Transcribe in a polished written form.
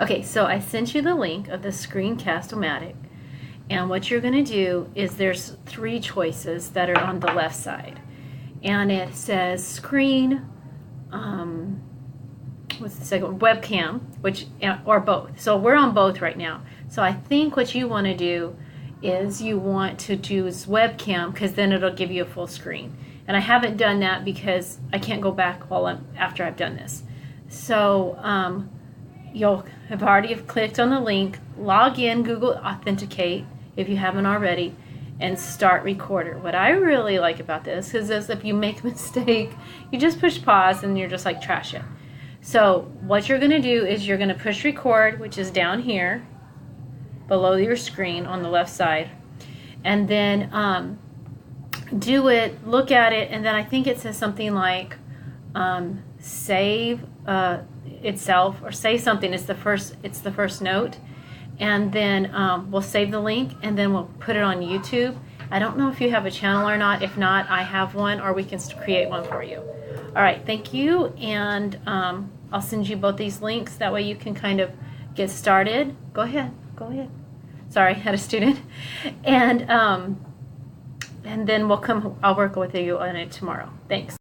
Okay, so I sent you the link of the Screencast-O-Matic, and what you're going to do is there's 3 choices that are on the left side, and it says screen, what's the second one? Webcam, or both. So we're on both right now. So I think what you want to do is you want to choose webcam, because then it'll give you a full screen. And I haven't done that because I can't go back after I've done this. So you'll have already clicked on the link, log in, Google Authenticate if you haven't already, and start recorder. What I really like about this is if you make a mistake, you just push pause and you're just like trash it. So what you're going to do is you're going to push record, which is down here below your screen on the left side, and then do it, look at it, and then I think it says something like save itself, or say something. It's the first note, and then we'll save the link, and then we'll put it on YouTube. I don't know if you have a channel or not. If not, I have one, or we can create one for you. All right, thank you, and I'll send you both these links. That way you can kind of get started. Go ahead. Sorry, I had a student, and then I'll work with you on it tomorrow. Thanks.